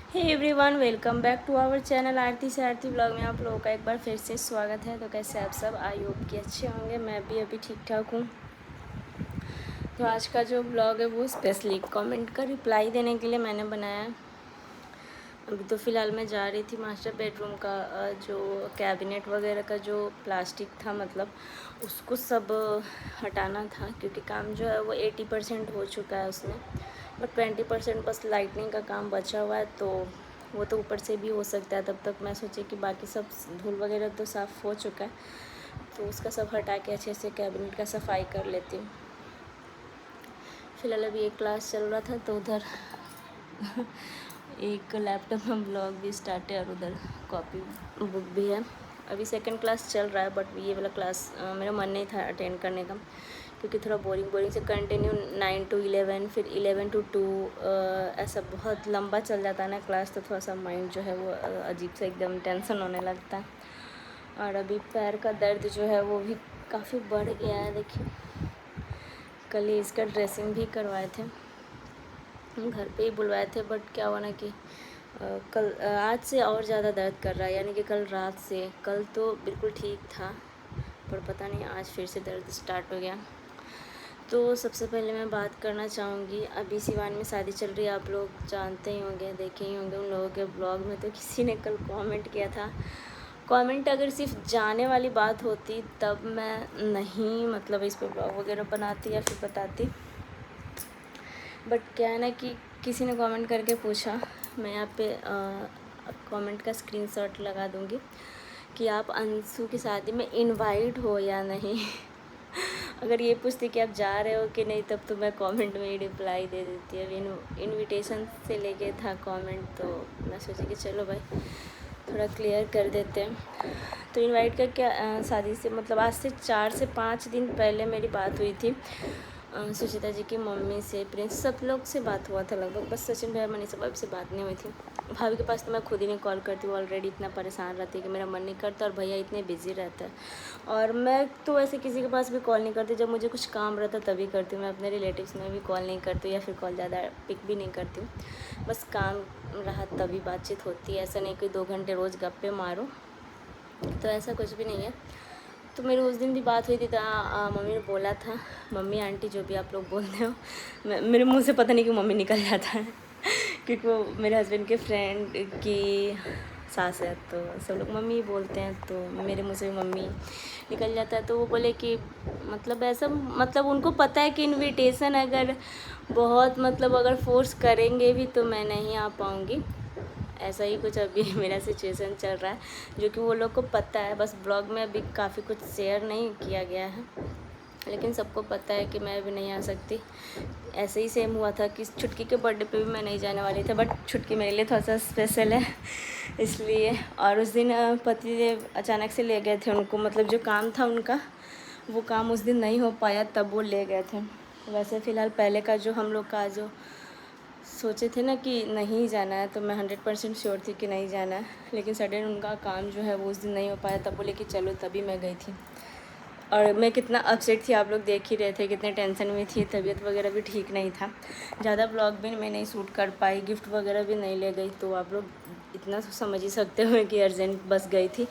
Hey everyone, welcome back to our channel Aarti से Aarti blog में आप लोगों का एक बार फिर से स्वागत है। तो कैसे आप सब, आई होप कि अच्छे होंगे। मैं भी अभी ठीक ठाक हूँ। तो आज का जो ब्लॉग है वो स्पेशली कमेंट का रिप्लाई देने के लिए मैंने बनाया है। अभी तो फ़िलहाल मैं जा रही थी मास्टर बेडरूम का जो कैबिनेट वगैरह का जो प्लास्टिक था, मतलब उसको सब हटाना था, क्योंकि काम जो है वो 80% हो चुका है उसमें, बट 20% बस लाइटनिंग का काम बचा हुआ है। तो वो तो ऊपर से भी हो सकता है। तब तक मैं सोची कि बाकी सब धूल वगैरह तो साफ़ हो चुका है, तो उसका सब हटा के अच्छे से कैबिनेट का सफाई कर लेती हूँ। फ़िलहाल अभी एक क्लास चल रहा था, तो उधर एक लैपटॉप में ब्लॉग भी स्टार्ट है और उधर कॉपी बुक भी है। अभी सेकंड क्लास चल रहा है, बट ये वाला क्लास मेरा मन नहीं था अटेंड करने का, क्योंकि थोड़ा बोरिंग से कंटिन्यू 9 to 11, फिर 11 to 2 ऐसा बहुत लंबा चल जाता है ना क्लास। तो थोड़ा सा माइंड जो है वो अजीब से एकदम टेंशन होने लगता है। और अभी पैर का दर्द जो है वो भी काफ़ी बढ़ गया है। देखिए, कल ही इसका ड्रेसिंग भी करवाए थे, घर पे ही बुलवाए थे, बट क्या हुआ ना कि कल आज से और ज़्यादा दर्द कर रहा है, यानी कि कल रात से। कल तो बिल्कुल ठीक था, पर पता नहीं आज फिर से दर्द स्टार्ट हो गया। तो सबसे पहले मैं बात करना चाहूँगी, अभी सिवान में शादी चल रही है, आप लोग जानते ही होंगे, देखे ही होंगे उन लोगों के ब्लॉग में। तो किसी ने कल कमेंट किया था, कमेंट अगर सिर्फ जाने वाली बात होती तब मैं नहीं, मतलब इस पर ब्लॉग वगैरह बनाती या फिर बताती। बट क्या है ना कि किसी ने कमेंट करके पूछा, मैं यहाँ पे कमेंट का स्क्रीनशॉट लगा दूँगी कि आप अंशु की शादी में इनवाइट हो या नहीं। अगर ये पूछती कि आप जा रहे हो कि नहीं, तब तो मैं कमेंट में ही रिप्लाई दे देती। अब इनविटेशन से लेके था कमेंट, तो मैं सोची कि चलो भाई थोड़ा क्लियर कर देते हैं। तो इनवाइट का क्या, शादी से मतलब आज से 4 से 5 दिन पहले मेरी बात हुई थी सुचिता जी की मम्मी से, प्रिंस, सब लोग से बात हुआ था लगभग। बस सचिन भैया मनीषा भाभी से बात नहीं हुई थी। भाभी के पास तो मैं खुद ही नहीं कॉल करती हूँ, ऑलरेडी इतना परेशान रहती है कि मेरा मन नहीं करता, और भैया इतने बिजी रहता है। और मैं तो वैसे किसी के पास भी कॉल नहीं करती, जब मुझे कुछ काम रहता तभी करती हूँ। मैं अपने रिलेटिव्स में भी कॉल नहीं करती हूँ, या फिर कॉल ज़्यादा पिक भी नहीं करती हूँ। बस काम रहा तभी बातचीत होती है, ऐसा नहीं कि 2 घंटे रोज़ गप्पे मारो, तो ऐसा कुछ भी नहीं है। तो मेरी उस दिन भी बात हुई थी, तो मम्मी ने बोला था, मम्मी आंटी जो भी आप लोग बोलते हो, मेरे मुंह से पता नहीं क्यों मम्मी निकल जाता है। क्योंकि वो मेरे हस्बैंड के फ्रेंड की सास है, तो सब लोग मम्मी बोलते हैं, तो मेरे मुंह से भी मम्मी निकल जाता है। तो वो बोले कि मतलब ऐसा, मतलब उनको पता है कि इनविटेशन अगर बहुत, मतलब अगर फोर्स करेंगे भी तो मैं नहीं आ पाऊँगी। ऐसा ही कुछ अभी मेरा सिचुएशन चल रहा है, जो कि वो लोग को पता है। बस ब्लॉग में अभी काफ़ी कुछ शेयर नहीं किया गया है, लेकिन सबको पता है कि मैं भी नहीं आ सकती। ऐसे ही सेम हुआ था कि छुटकी के बर्थडे पे भी मैं नहीं जाने वाली थी, बट छुटकी मेरे लिए थोड़ा सा स्पेशल है इसलिए। और उस दिन पतिदेव अचानक से ले गए थे उनको, मतलब जो काम था उनका, वो काम उस दिन नहीं हो पाया, तब वो ले गए थे। वैसे फ़िलहाल पहले का जो हम लोग का जो सोचे थे ना कि नहीं जाना है, तो मैं 100% श्योर थी कि नहीं जाना है, लेकिन सडन उनका काम जो है वो उस दिन नहीं हो पाया, तब बोले कि चलो, तभी मैं गई थी। और मैं कितना अपसेट थी आप लोग देख ही रहे थे, कितने टेंशन में थी, तबीयत वगैरह भी ठीक नहीं था, ज़्यादा ब्लॉग भी मैं नहीं शूट कर पाई, गिफ्ट वगैरह भी नहीं ले गई। तो आप लोग इतना तो समझ ही सकते हो कि अर्जेंट बस गई थी,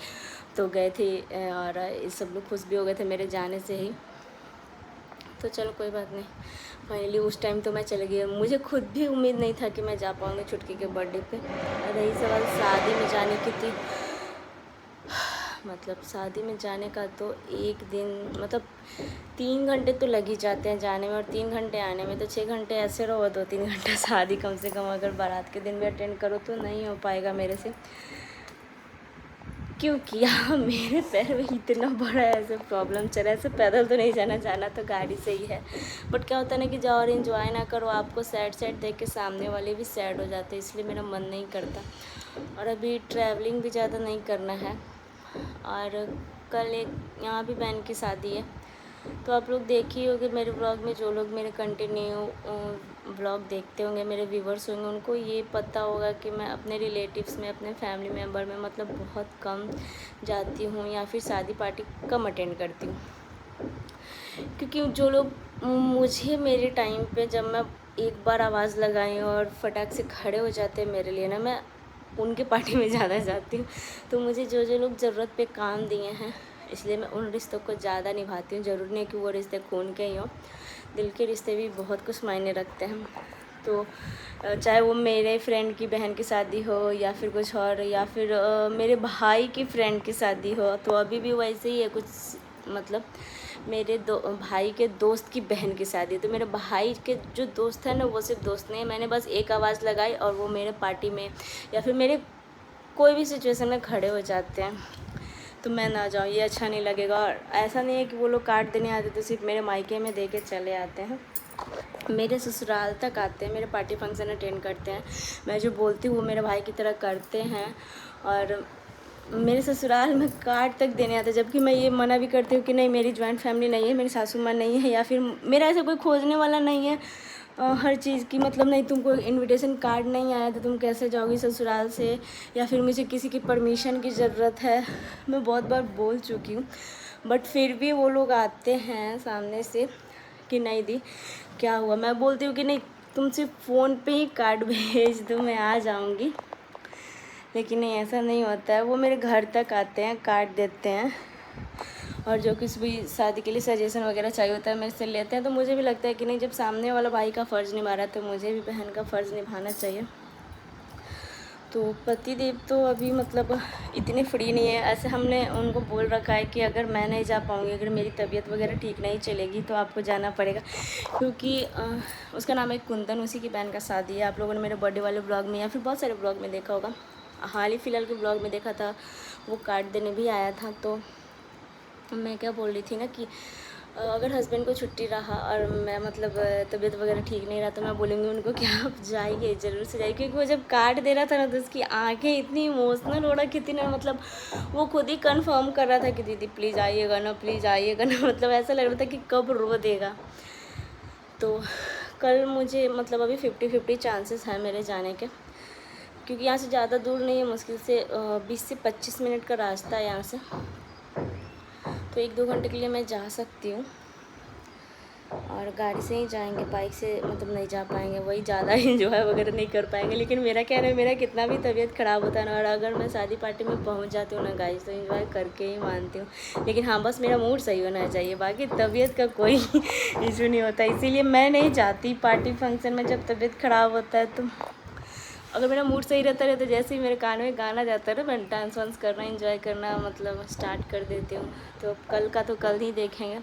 तो गए थे। और सब लोग खुश भी हो गए थे मेरे जाने से ही। तो चलो कोई बात नहीं, फाइनली उस टाइम तो मैं चली गई। मुझे खुद भी उम्मीद नहीं था कि मैं जा पाऊँगी छुटकी के बर्थडे पे। रही सवाल शादी में जाने की थी, मतलब शादी में जाने का, तो एक दिन मतलब 3 घंटे तो लग ही जाते हैं जाने में, और 3 घंटे आने में, तो 6 घंटे ऐसे रहो, 2-3 घंटा शादी कम से कम अगर बारात के दिन भी अटेंड करो तो नहीं हो पाएगा मेरे से। क्योंकि यहाँ मेरे पैर में इतना बड़ा ऐसे प्रॉब्लम चल रहा है। ऐसे पैदल तो नहीं जाना, जाना तो गाड़ी से ही है, बट क्या होता है ना कि जाओ और इन्जॉय ना करो, आपको सैड देख के सामने वाले भी सैड हो जाते हैं, इसलिए मेरा मन नहीं करता। और अभी ट्रैवलिंग भी ज़्यादा नहीं करना है। और कल एक यहाँ भी बहन की शादी है, तो आप लोग देख ही होंगे मेरे ब्लॉग में, जो लोग मेरे कंटिन्यू ब्लॉग देखते होंगे, मेरे व्यूवर्स होंगे, उनको ये पता होगा कि मैं अपने रिलेटिव्स में, अपने फैमिली मेम्बर में मतलब बहुत कम जाती हूँ, या फिर शादी पार्टी कम अटेंड करती हूँ। क्योंकि जो लोग मुझे मेरे टाइम पे, जब मैं एक बार आवाज़ लगाएं और फटाक से खड़े हो जाते हैं मेरे लिए ना, मैं उनके पार्टी में ज़्यादा जाती हूँ। तो मुझे जो जो लोग ज़रूरत पे काम दिए हैं, इसलिए मैं उन रिश्तों को ज़्यादा निभाती हूँ। ज़रूरी नहीं कि वो रिश्ते खून के ही हों, दिल के रिश्ते भी बहुत कुछ मायने रखते हैं। तो चाहे वो मेरे फ्रेंड की बहन की शादी हो या फिर कुछ और, या फिर मेरे भाई की फ्रेंड की शादी हो, तो अभी भी वैसे ही है कुछ, मतलब मेरे भाई के दोस्त की बहन की शादी। तो मेरे भाई के जो दोस्त हैं ना, वो सिर्फ दोस्त नहीं है, मैंने बस एक आवाज़ लगाई और वो मेरे पार्टी में या फिर मेरे कोई भी सिचुएशन में खड़े हो जाते हैं। तो मैं ना जाऊँ, ये अच्छा नहीं लगेगा। और ऐसा नहीं है कि वो लोग कार्ड देने आते तो सिर्फ मेरे मायके में दे के चले आते हैं, मेरे ससुराल तक आते हैं, मेरे पार्टी फंक्शन अटेंड करते हैं। मैं जो बोलती हूँ वो मेरे भाई की तरह करते हैं, और मेरे ससुराल में कार्ड तक देने आते हैं। जबकि मैं ये मना भी करती हूँ कि नहीं, मेरी जॉइंट फैमिली नहीं है, मेरी सासू माँ नहीं है, या फिर मेरा ऐसा कोई खोजने वाला नहीं है हर चीज़ की। मतलब नहीं, तुमको इनविटेशन कार्ड नहीं आया तो तुम कैसे जाओगी ससुराल से, या फिर मुझे किसी की परमिशन की ज़रूरत है। मैं बहुत बार बोल चुकी हूँ, बट फिर भी वो लोग आते हैं सामने से कि नहीं दी क्या हुआ। मैं बोलती हूँ कि नहीं, तुम सिर्फ फ़ोन पे ही कार्ड भेज दो, मैं आ जाऊँगी। लेकिन नहीं, ऐसा नहीं होता है। वो मेरे घर तक आते हैं, कार्ड देते हैं, और जो कुछ भी शादी के लिए सजेशन वगैरह चाहिए होता है मेरे से लेते हैं। तो मुझे भी लगता है कि नहीं, जब सामने वाला भाई का फ़र्ज़ निभा रहा है तो मुझे भी बहन का फ़र्ज़ निभाना चाहिए। तो पतिदेव तो अभी मतलब इतने फ्री नहीं है। ऐसे हमने उनको बोल रखा है कि अगर मैं नहीं जा पाऊँगी, अगर मेरी तबीयत वगैरह ठीक नहीं चलेगी तो आपको जाना पड़ेगा। क्योंकि उसका नाम है कुंदन, उसी की बहन का शादी है। आप लोगों ने मेरे बर्थडे वाले ब्लॉग में या फिर बहुत सारे ब्लॉग में देखा होगा, हाल ही फ़िलहाल के ब्लॉग में देखा था, वो कार्ड देने भी आया था। तो मैं क्या बोल रही थी ना कि अगर हस्बैंड को छुट्टी रहा और मैं मतलब तबीयत वगैरह ठीक नहीं रहा, तो मैं बोलूँगी उनको कि आप जाइए, ज़रूर से जाइए। क्योंकि वो जब कार्ड दे रहा था ना, तो उसकी आंखें इतनी इमोशनल हो रहा कि थी ना, मतलब वो खुद ही कंफर्म कर रहा था कि दीदी प्लीज़ आइएगा ना, प्लीज़ आइएगा ना। मतलब ऐसा लग रहा था कि कब रो देगा। तो कल मुझे मतलब अभी 50-50 चांसेस हैं मेरे जाने के, क्योंकि यहाँ से ज़्यादा दूर नहीं है, मुश्किल से 20 से 25 मिनट का रास्ता है यहाँ से। तो 1-2 घंटे के लिए मैं जा सकती हूँ, और गाड़ी से ही जाएंगे, बाइक से मतलब नहीं जा पाएंगे, वही ज़्यादा एंजॉय वगैरह नहीं कर पाएंगे। लेकिन मेरा क्या है, मेरा कितना भी तबीयत ख़राब होता है ना, और अगर मैं शादी पार्टी में पहुंच जाती हूँ ना गाइस, तो एंजॉय करके ही मानती हूँ। लेकिन हाँ, बस मेरा मूड सही होना चाहिए, बाकी तबीयत का कोई इशू नहीं होता। इसीलिए मैं नहीं जाती पार्टी फंक्शन में जब तबीयत ख़राब होता है। तो अगर मेरा मूड सही रहता है तो जैसे ही मेरे कान में गाना जाता है ना, मैं डांस वांस करना, एंजॉय करना मतलब स्टार्ट कर देती हूँ। तो कल का तो कल ही देखेंगे।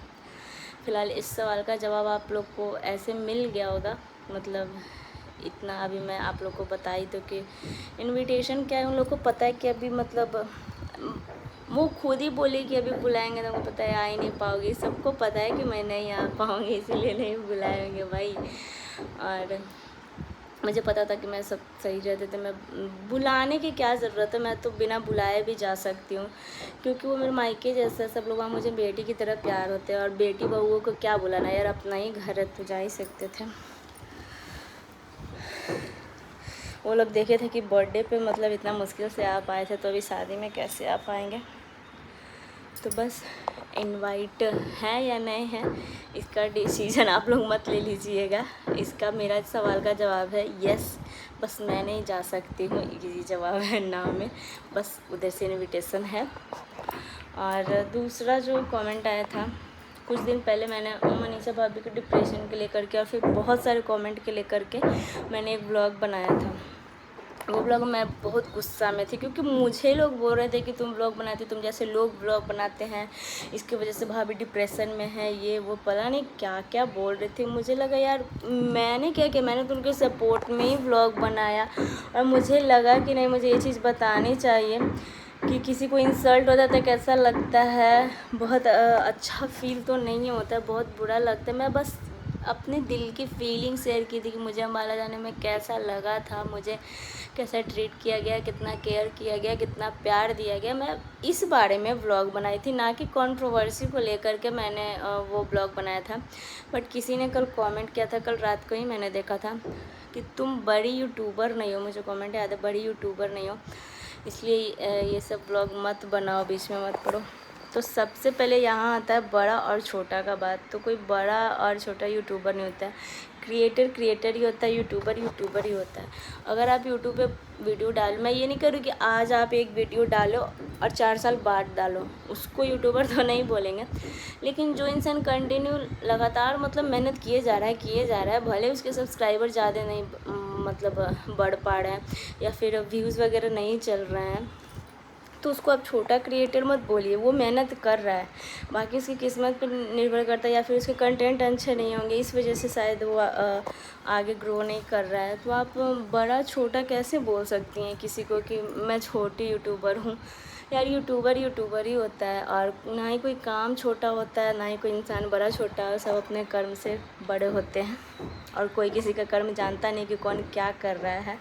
फ़िलहाल इस सवाल का जवाब आप लोग को ऐसे मिल गया होगा, मतलब इतना अभी मैं आप लोग को बताई तो कि इनविटेशन क्या है, उन लोग को पता है कि अभी मतलब वो खुद ही बोली कि अभी बुलाएंगे, तो वो पता है आ ही नहीं पाओगी। सबको पता है कि मैं नहीं आ पाऊँगी, इसीलिए नहीं बुलाएंगे भाई। और मुझे पता था कि मैं सब सही रहते थे, मैं बुलाने की क्या ज़रूरत है, मैं तो बिना बुलाए भी जा सकती हूँ। क्योंकि वो मेरे मायके जैसा, सब लोग वहाँ मुझे बेटी की तरह प्यार होते हैं, और बेटी बहुओं को क्या बुलाना यार, अपना ही घर है तो जा ही सकते थे। वो लोग देखे थे कि बर्थडे पे मतलब इतना मुश्किल से आ पाए थे, तो अभी शादी में कैसे आ पाएंगे। तो बस इनवाइट है या नहीं है, इसका डिसीज़न आप लोग मत ले लीजिएगा। इसका मेरा सवाल का जवाब है यस, बस मैं नहीं जा सकती हूँ, ये जवाब है ना में, बस उधर से इनविटेशन है। और दूसरा जो कमेंट आया था कुछ दिन पहले, मैंने मनीषा भाभी के डिप्रेशन के लेकर के और फिर बहुत सारे कमेंट के लेकर के मैंने एक ब्लॉग बनाया था। वो ब्लॉग मैं बहुत गुस्सा में थी, क्योंकि मुझे लोग बोल रहे थे कि तुम ब्लॉग बनाती, तुम जैसे लोग ब्लॉग बनाते हैं, इसकी वजह से भाभी डिप्रेशन में है, ये वो पता नहीं क्या क्या बोल रहे थे। मुझे लगा यार मैंने क्या किया, मैंने तो उनके सपोर्ट में ही ब्लॉग बनाया, और मुझे लगा कि नहीं, मुझे ये चीज़ बतानी चाहिए कि किसी को इंसल्ट होता है तो कैसा लगता है। बहुत अच्छा फील तो नहीं होता, बहुत बुरा लगता है। मैं बस अपने दिल की फीलिंग शेयर की थी कि मुझे अम्बाला जाने में कैसा लगा था, मुझे कैसा ट्रीट किया गया, कितना केयर किया गया, कितना प्यार दिया गया। मैं इस बारे में व्लॉग बनाई थी, ना कि कंट्रोवर्सी को लेकर के मैंने वो ब्लॉग बनाया था। बट किसी ने कल कमेंट किया था, कल रात को ही मैंने देखा था कि तुम बड़ी यूट्यूबर नहीं हो, मुझे कमेंट याद है, बड़ी यूट्यूबर नहीं हो, इसलिए ये सब ब्लॉग मत बनाओ, बीच में मत पढ़ो। तो सबसे पहले यहाँ आता है बड़ा और छोटा का बात। तो कोई बड़ा और छोटा यूट्यूबर नहीं होता है, क्रिएटर ही होता है, यूट्यूबर ही होता है। अगर आप यूट्यूब पे वीडियो डाल, मैं ये नहीं करूँ कि आज आप एक वीडियो डालो और 4 साल बाद डालो, उसको यूट्यूबर तो नहीं बोलेंगे। लेकिन जो इंसान कंटिन्यू लगातार मतलब मेहनत किए जा रहा है, भले उसके सब्सक्राइबर ज़्यादा नहीं मतलब बढ़ पा रहे हैं या फिर व्यूज़ वगैरह नहीं चल रहे हैं, तो उसको आप छोटा क्रिएटर मत बोलिए। वो मेहनत कर रहा है, बाकी उसकी किस्मत पर निर्भर करता है या फिर उसके कंटेंट अच्छे नहीं होंगे, इस वजह से शायद वो आगे ग्रो नहीं कर रहा है। तो आप बड़ा छोटा कैसे बोल सकती हैं किसी को कि मैं छोटी यूट्यूबर हूँ? यार यूट्यूबर ही होता है, और ना ही कोई काम छोटा होता है, ना ही कोई इंसान बड़ा छोटा है। सब अपने कर्म से बड़े होते हैं और कोई किसी का कर्म जानता नहीं कि कौन क्या कर रहा है।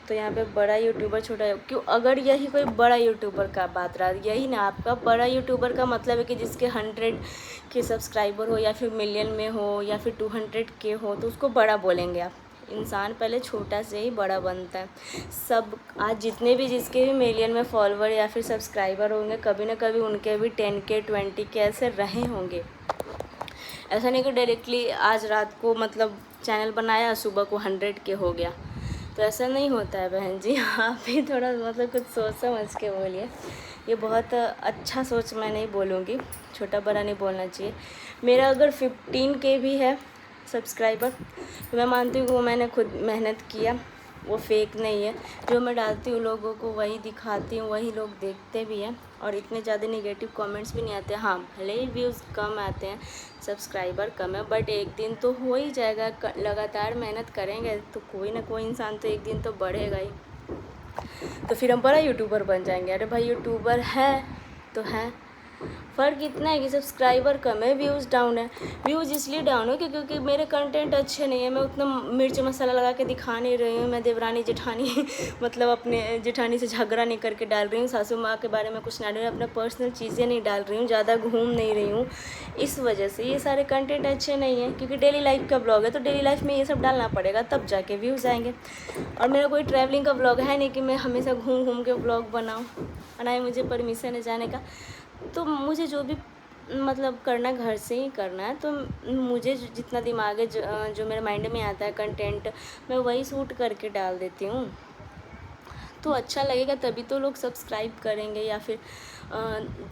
तो यहाँ पे बड़ा यूट्यूबर छोटा क्यों? अगर यही कोई बड़ा यूट्यूबर का बात रहा, यही ना आपका बड़ा यूट्यूबर का मतलब है कि जिसके 100 के सब्सक्राइबर हो या फिर मिलियन में हो या फिर 200 के हो, तो उसको बड़ा बोलेंगे आप। इंसान पहले छोटा से ही बड़ा बनता है। सब आज जितने भी जिसके भी मिलियन में फॉलोवर या फिर सब्सक्राइबर होंगे, कभी ना कभी उनके भी 10 के 20 के ऐसे रहे होंगे। ऐसा नहीं कि डायरेक्टली आज रात को मतलब चैनल बनाया, सुबह को 100 के हो गया, तो ऐसा नहीं होता है बहन जी। आप भी थोड़ा मतलब कुछ सोच समझ के बोलिए। ये बहुत अच्छा सोच मैं नहीं बोलूँगी, छोटा बड़ा नहीं बोलना चाहिए। मेरा अगर 15 के भी है सब्सक्राइबर, तो मैं मानती हूँ कि वो मैंने खुद मेहनत किया, वो फेक नहीं है। जो मैं डालती हूँ लोगों को वही दिखाती हूँ, वही लोग देखते भी हैं, और इतने ज़्यादा नेगेटिव कमेंट्स भी नहीं आते। हाँ, भले ही व्यूज़ कम आते हैं, सब्सक्राइबर कम है, बट एक दिन तो हो ही जाएगा। लगातार मेहनत करेंगे तो कोई ना कोई इंसान तो एक दिन तो बढ़ेगा ही, तो फिर हम बड़ा यूट्यूबर बन जाएंगे। अरे भाई यूट्यूबर है तो है, फ़र्क इतना है कि सब्सक्राइबर कम है, व्यूज़ डाउन है। व्यूज़ इसलिए डाउन है क्योंकि मेरे कंटेंट अच्छे नहीं है, मैं उतना मिर्च मसाला लगा के दिखा नहीं रही हूँ, मैं देवरानी जेठानी मतलब अपने जेठानी से झगड़ा नहीं करके डाल रही हूँ, सासू माँ के बारे में कुछ नहीं डाल रही हूँ, अपना पर्सनल चीज़ें नहीं डाल रही हूँ, ज़्यादा घूम नहीं रही हूँ। इस वजह से ये सारे कंटेंट अच्छे नहीं हैं, क्योंकि डेली लाइफ का ब्लॉग है, तो डेली लाइफ में ये सब डालना पड़ेगा, तब जाके व्यूज़ आएंगे। और मेरा कोई ट्रैवलिंग का ब्लॉग है नहीं कि मैं हमेशा घूम घूम के ब्लॉग बनाऊँ, और ना ही मुझे परमिशन है जाने का। तो मुझे जो भी मतलब करना घर से ही करना है, तो मुझे जितना दिमाग है, जो मेरे माइंड में आता है कंटेंट, मैं वही शूट करके डाल देती हूँ। तो अच्छा लगेगा तभी तो लोग सब्सक्राइब करेंगे या फिर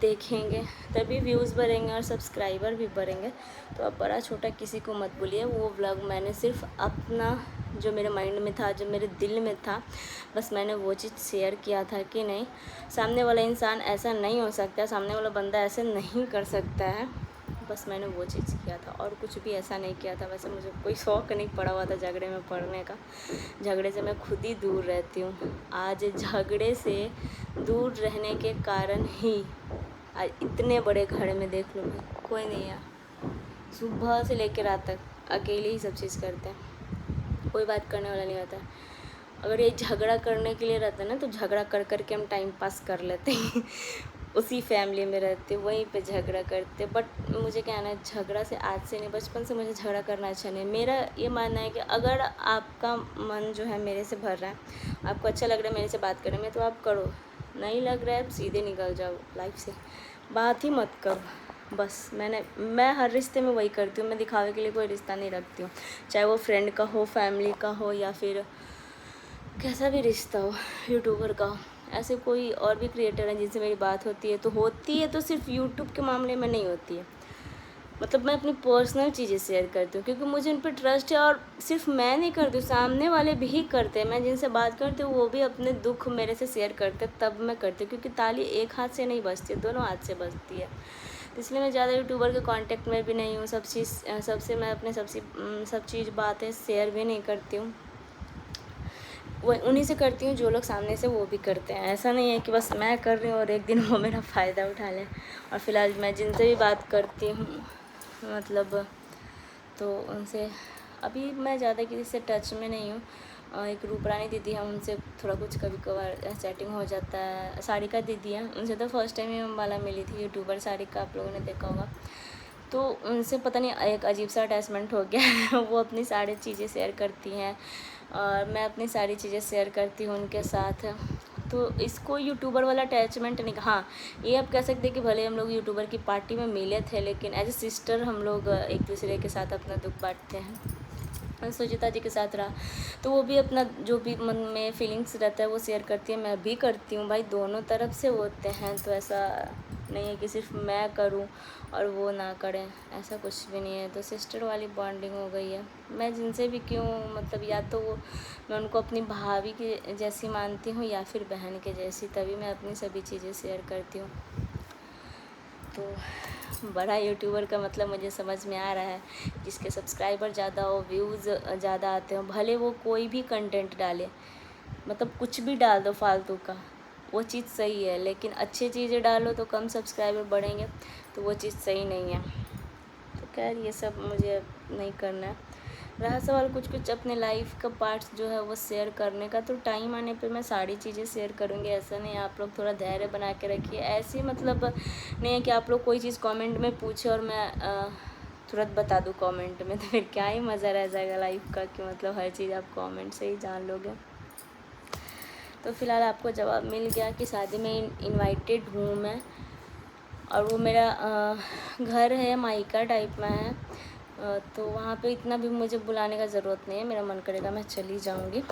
देखेंगे, तभी व्यूज़ बढ़ेंगे और सब्सक्राइबर भी बढ़ेंगे। तो अब बड़ा छोटा किसी को मत बोलिए। वो व्लॉग मैंने सिर्फ अपना जो मेरे माइंड में था, जो मेरे दिल में था, बस मैंने वो चीज़ शेयर किया था कि नहीं, सामने वाला इंसान ऐसा नहीं हो सकता, सामने वाला बंदा ऐसे नहीं कर सकता है। बस मैंने वो चीज़ किया था और कुछ भी ऐसा नहीं किया था। वैसे मुझे कोई शौक़ नहीं पड़ा हुआ था झगड़े में पड़ने का, झगड़े से मैं खुद ही दूर रहती हूँ। आज झगड़े से दूर रहने के कारण ही आज इतने बड़े घर में देख लो कोई नहीं है, सुबह से लेकर रात तक अकेले ही सब चीज़ करते हैं, कोई बात करने वाला नहीं होता है। अगर ये झगड़ा करने के लिए रहता है ना, तो झगड़ा कर कर के हम टाइम पास कर लेते हैं उसी फैमिली में रहते, वहीं पे झगड़ा करते। बट मुझे क्या है, झगड़ा से आज से नहीं, बचपन से मुझे झगड़ा करना अच्छा नहीं। मेरा ये मानना है कि अगर आपका मन जो है मेरे से भर रहा है, आपको अच्छा लग रहा है मेरे से बात करने में, तो आप करो, नहीं लग रहा है आप सीधे निकल जाओ, लाइफ से बात ही मत करो। बस मैं हर रिश्ते में वही करती हूँ, मैं दिखावे के लिए कोई रिश्ता नहीं रखती हूँ, चाहे वो फ्रेंड का हो, फैमिली का हो, या फिर कैसा भी रिश्ता हो, यूट्यूबर का हो। ऐसे कोई और भी क्रिएटर हैं जिनसे मेरी बात होती है तो सिर्फ यूट्यूब के मामले में नहीं होती है। मतलब मैं अपनी पर्सनल चीज़ें शेयर करती हूँ क्योंकि मुझे उन पर ट्रस्ट है, और सिर्फ मैं नहीं करती हूँ, सामने वाले भी करते हैं। मैं जिनसे बात करती हूँ वो भी अपने दुख मेरे से शेयर करते हैं, तब मैं करती हूँ, क्योंकि ताली एक हाथ से नहीं बजती, दोनों हाथ से बजती है। इसलिए मैं ज़्यादा यूट्यूबर के कांटेक्ट में भी नहीं हूँ। सबसे मैं अपने सब चीज़ बातें शेयर भी नहीं करती हूँ, वो उन्हीं से करती हूँ जो लोग सामने से वो भी करते हैं। ऐसा नहीं है कि बस मैं कर रही हूँ और एक दिन वो मेरा फ़ायदा उठा लें। और फ़िलहाल मैं जिनसे भी बात करती हूँ मतलब, तो उनसे अभी मैं ज़्यादा किसी से टच में नहीं हूँ। एक रूपरानी दीदी है, उनसे थोड़ा कुछ कभी कभार चैटिंग हो जाता है। सारिका दीदी है, उनसे तो फर्स्ट टाइम ही वाला मिली थी, यूट्यूबर सारिका, आप लोगों ने देखा होगा। तो उनसे पता नहीं एक अजीब सा अटैचमेंट हो गया है वो अपनी सारी चीज़ें शेयर करती हैं और मैं अपनी सारी चीज़ें शेयर करती हूँ उनके साथ। तो इसको यूट्यूबर वाला अटैचमेंट नहीं। हाँ, ये आप कह सकते हैं कि भले हम लोग यूट्यूबर की पार्टी में मिले थे, लेकिन एज ए सिस्टर हम लोग एक दूसरे के साथ अपना दुख बांटते हैं। सुचिता जी के साथ रहा तो वो भी अपना जो भी मन में फीलिंग्स रहता है वो शेयर करती है, मैं भी करती हूँ भाई, दोनों तरफ से होते हैं। तो ऐसा नहीं है कि सिर्फ मैं करूँ और वो ना करें, ऐसा कुछ भी नहीं है। तो सिस्टर वाली बॉन्डिंग हो गई है। मैं जिनसे भी क्यों मतलब या तो वो मैं उनको अपनी भाभी की जैसी मानती हूँ या फिर बहन के जैसी, तभी मैं अपनी सभी चीज़ें शेयर करती हूँ। तो बड़ा यूट्यूबर का मतलब मुझे समझ में आ रहा है, जिसके सब्सक्राइबर ज़्यादा हो, व्यूज़ ज़्यादा आते हो, भले वो कोई भी कंटेंट डाले, मतलब कुछ भी डाल दो फालतू का, वो चीज़ सही है, लेकिन अच्छी चीज़ें डालो तो कम सब्सक्राइबर बढ़ेंगे, तो वो चीज़ सही नहीं है। तो खैर ये सब मुझे नहीं करना है। रहा सवाल कुछ कुछ अपने लाइफ का पार्ट्स जो है वो शेयर करने का, तो टाइम आने पे मैं सारी चीज़ें शेयर करूँगी, ऐसा नहीं। आप लोग थोड़ा धैर्य बना के रखिए। ऐसे मतलब नहीं है कि आप लोग कोई चीज़ कमेंट में पूछे और मैं तुरंत बता दूँ कमेंट में, तो फिर क्या ही मज़ा रह जाएगा लाइफ का कि मतलब हर चीज़ आप कमेंट से ही जान लोगे। तो फ़िलहाल आपको जवाब मिल गया कि शादी में इनवाइटेड हूँ मैं, और वो मेरा घर है मायका टाइप में है, तो वहाँ पे इतना भी मुझे बुलाने का ज़रूरत नहीं है। मेरा मन करेगा मैं चली जाऊँगी,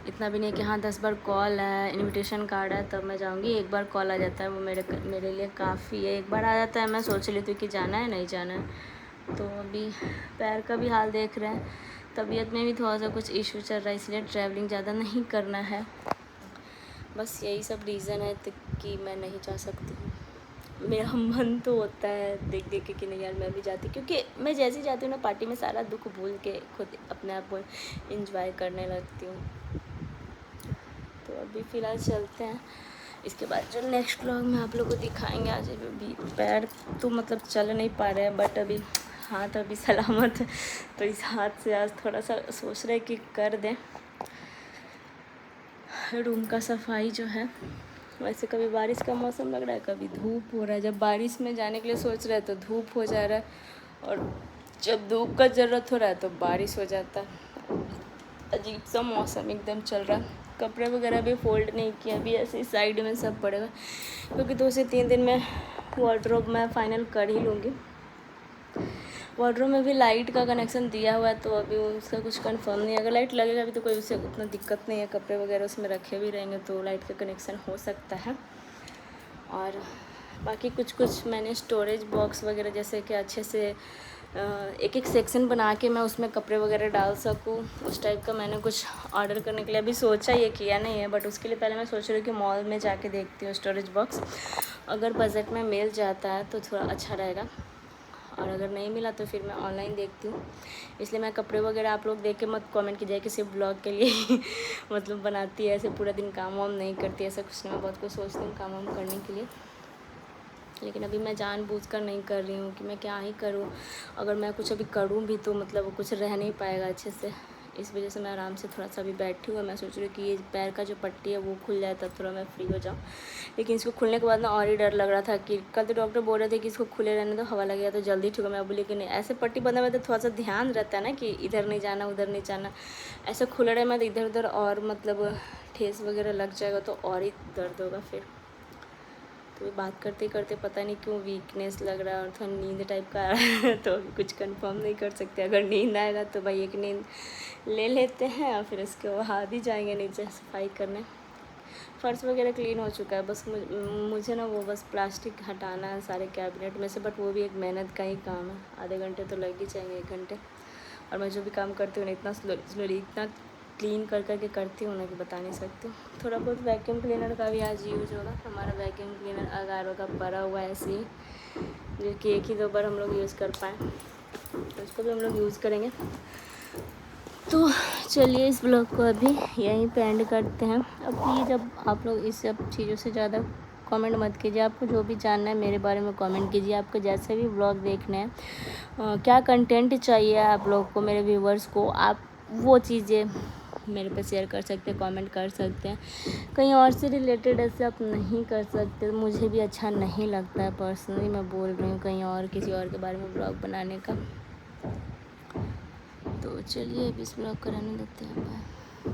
इतना भी नहीं कि हाँ 10 बार कॉल है, इनविटेशन कार्ड है तब मैं जाऊँगी। एक बार कॉल आ जाता है वो मेरे लिए काफ़ी है। एक बार आ जाता है मैं सोच लेती हूँ कि जाना है नहीं जाना है। तो अभी पैर का भी हाल देख रहे हैं, तबीयत में भी थोड़ा सा कुछ इशू चल रहा है, इसलिए ट्रैवलिंग ज़्यादा नहीं करना है। बस यही सब रीज़न है कि मैं नहीं जा सकती हूँ। मेरा मन तो होता है देख देख के कि नहीं यार मैं भी जाती, क्योंकि मैं जैसे ही जाती हूँ ना पार्टी में सारा दुख भूल के खुद अपने आप को इंजॉय करने लगती हूँ। तो अभी फ़िलहाल चलते हैं, इसके बाद जो नेक्स्ट व्लॉग में आप लोगों को दिखाएंगे। आज अभी पैर तो मतलब चल नहीं पा रहे हैं, बट अभी हाथ अभी सलामत है, तो इस हाथ से आज थोड़ा सा सोच रहे कि कर दें रूम का सफाई जो है। वैसे कभी बारिश का मौसम लग रहा है, कभी धूप हो रहा है। जब बारिश में जाने के लिए सोच रहे हैं तो धूप हो जा रहा है, और जब धूप का ज़रूरत हो रहा है तो बारिश हो जाता है। अजीब सा मौसम एकदम चल रहा है। कपड़े वगैरह भी फोल्ड नहीं किया, अभी ऐसे साइड में सब पड़ेगा, क्योंकि 2 से 3 दिन में वार्डरोब मैं फ़ाइनल कर ही लूँगी। वार्डरोब में भी लाइट का कनेक्शन दिया हुआ है, तो अभी उसका कुछ कंफर्म नहीं है। अगर लाइट लगेगा अभी तो कोई उससे उतना दिक्कत नहीं है, कपड़े वगैरह उसमें रखे भी रहेंगे तो लाइट का कनेक्शन हो सकता है। और बाकी कुछ कुछ मैंने स्टोरेज बॉक्स वगैरह जैसे कि अच्छे से एक एक सेक्शन बना के मैं उसमें कपड़े वगैरह डाल सकूँ, उस टाइप का मैंने कुछ ऑर्डर करने के लिए अभी सोचा, ये किया नहीं है, बट उसके लिए पहले मैं सोच रही हूँ कि मॉल में जाके देखती हूँ स्टोरेज बॉक्स। अगर बजट में मिल जाता है तो थोड़ा अच्छा रहेगा, और अगर नहीं मिला तो फिर मैं ऑनलाइन देखती हूँ। इसलिए मैं कपड़े वगैरह आप लोग देख के मत कमेंट कीजिए कि सिर्फ ब्लॉग के लिए ही मतलब बनाती है, ऐसे पूरा दिन काम वाम नहीं करती, ऐसा कुछ नहीं। मैं बहुत कुछ सोचती हूँ काम वाम करने के लिए, लेकिन अभी मैं जानबूझकर नहीं कर रही हूँ कि मैं क्या ही करूँ। अगर मैं कुछ अभी करूँ भी तो मतलब कुछ रह नहीं पाएगा अच्छे से, इस वजह से मैं आराम से थोड़ा सा अभी बैठी हूँ। मैं सोच रही हूँ कि ये पैर का जो पट्टी है वो खुल जाए तब थोड़ा मैं फ्री हो जाऊँ, लेकिन इसको खुलने के बाद ना और ही डर लग रहा था। कि कल तो डॉक्टर बोल रहे थे कि इसको खुले रहने दो, हवा लगेगा तो जल्दी ठीक हो। मैं बोली कि नहीं, ऐसे पट्टी बंधा हुआ तो थोड़ा सा ध्यान रहता है ना कि इधर नहीं जाना उधर नहीं जाना, ऐसे खुले रहे मैं तो इधर उधर और मतलब ठेस वगैरह लग जाएगा तो और ही दर्द होगा फिर। तो बात करते करते पता नहीं क्यों वीकनेस लग रहा है और थोड़ा नींद टाइप का आ रहा है, तो अभी कुछ कंफर्म नहीं कर सकते। अगर नींद आएगा तो भाई एक नींद ले लेते हैं और फिर उसके बाद ही जाएंगे नीचे सफाई करने। फर्श वगैरह क्लीन हो चुका है, बस मुझे ना वो बस प्लास्टिक हटाना है सारे कैबिनेट में से, बट वो भी एक मेहनत का ही काम है, आधे घंटे तो लग ही जाएंगे, 1 घंटे। और मैं जो भी काम करती हूँ ना इतना स्लोली इतना क्लीन कर करके करती हूँ ना कि बता नहीं सकती। थोड़ा बहुत वैक्यूम क्लीनर का भी आज यूज़ होगा। हमारा वैक्यूम क्लीनर अगारो का पड़ा हुआ है ऐसे ही, जो कि 1 ही 2 बार हम लोग यूज़ कर पाएँ, तो उसको भी हम लोग यूज़ करेंगे। तो चलिए इस ब्लॉग को अभी यहीं पे एंड करते हैं। अब प्लीज़ अब आप लोग इस सब चीज़ों से ज़्यादा कमेंट मत कीजिए, आपको जो भी जानना है मेरे बारे में कमेंट कीजिए। आपको जैसे भी ब्लॉग देखने हैं, क्या कंटेंट चाहिए आप लोग को, मेरे व्यूवर्स को, आप वो चीज़ें मेरे पे शेयर कर सकते हैं, कमेंट कर सकते हैं। कहीं और से रिलेटेड ऐसे आप नहीं कर सकते, मुझे भी अच्छा नहीं लगता है पर्सनली, मैं बोल रही हूँ कहीं और किसी और के बारे में ब्लॉग बनाने का। तो चलिए अब इस ब्लॉग को रहने देते हैं, बाय।